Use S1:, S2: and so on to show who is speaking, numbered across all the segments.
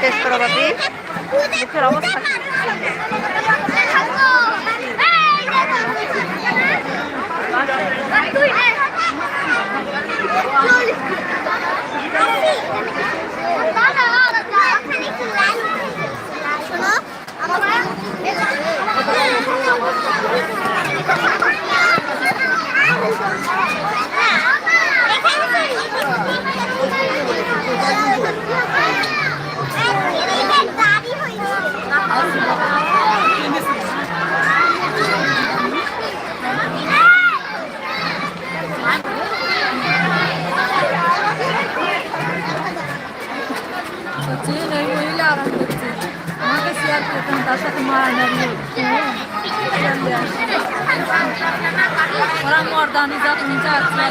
S1: test করা বাকি মুখের অবস্থা তার সাথে ওরা মর্দানি যখন যাচ্ছে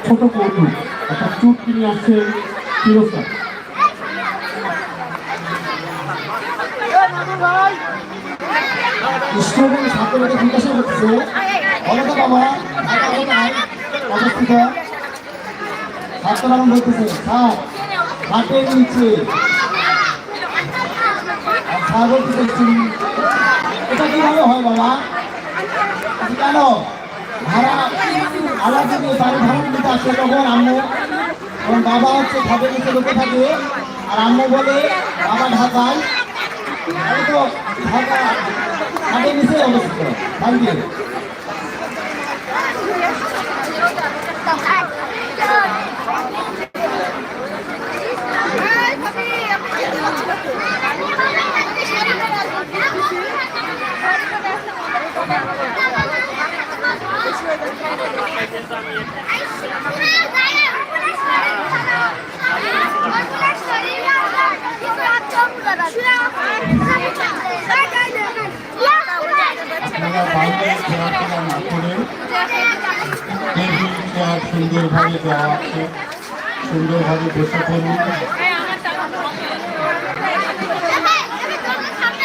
S2: ছোট কৌতুক একটা চুট কিনে আসছে ফিরোজা স্টুডেন্ট ছাত্রদের জিজ্ঞাসা করছে অলকা বাবা অবস্থিত ছাত্ররা বলতেছে স্যার হাটের নিচে স্যার বলতেছে এটা কিভাবে হয় বাবা কেন ভাড়া আলাদা যদি বাড়ি ভাড়া নিতে আসে তখন আম্মু এবং বাবা হচ্ছে খাদের নিচে ঢুকে থাকে আর আম্মু বলে বাবা ঢাকায় আমি তো ঢাকা খাদের নিচে অবস্থিত থ্যাংক ইউ সুন্দরভাবে দেওয়া আছে সুন্দরভাবে বসে পড়ুন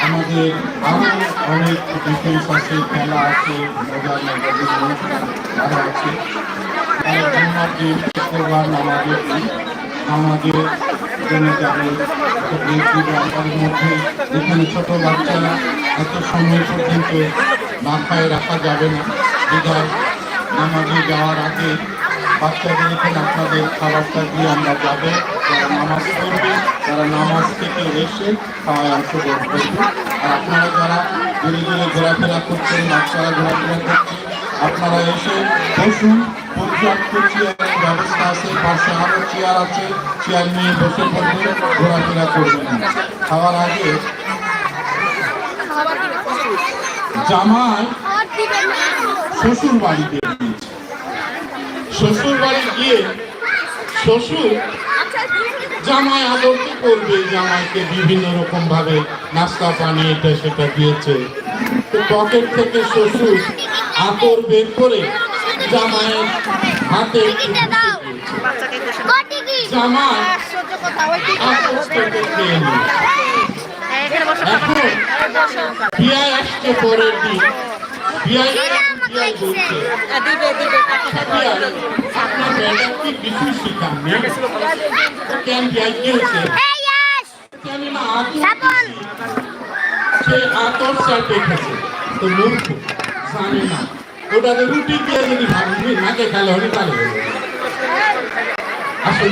S2: আমাদের আরো অনেক ডিফেন্স আছে খেলা আছে মজার আরো আছে আমাদের জন্য যাবে মধ্যে এখানে ছোট বাচ্চারা এত সময় পর্যন্ত মাথায় রাখা যাবে না বিধায় নামাজে যাওয়ার আগে বাচ্চাদের এখানে আপনাদের খাবারটা দিয়ে আমরা যাবো যারা নামাজ পড়বে তারা নামাজ থেকে এসে খাওয়ায় অংশগ্রহণ করবে আর আপনারা যারা ধীরে ধীরে ঘোরাফেরা করছেন বাচ্চারা ঘোরাফেরা করছেন আপনারা এসে বসুন পর্যাপ্ত চেয়ারের ব্যবস্থা আছে পাশে আরো চেয়ার আছে চেয়ার নিয়ে বসে পড়বেন ঘোরাফেরা করবেন খাওয়ার আগে জামাই শ্বশুর বাড়িতে শ্বশুর বাড়ি গিয়ে শ্বশুর জামাই আদরটি করবে জামাইকে বিভিন্ন রকম ভাবে নাস্তা পানি এটা সেটা দিয়েছে তো পকেট থেকে শ্বশুর আদর বের করে জামাইয়ের হাতে জামাই এখন বিয়ায় আসছে পরের দিন বিয়ায় বলছে আপনার ম্যাডাম কি কিছু শিখাননি কেন বিয়ায় গিয়েছে সে আতর স্যার দেখেছে তো মূর্খ জানে না ওটাকে রুটি দিয়ে যদি ভাবি নাকে খেলে হলে তাহলে আসলে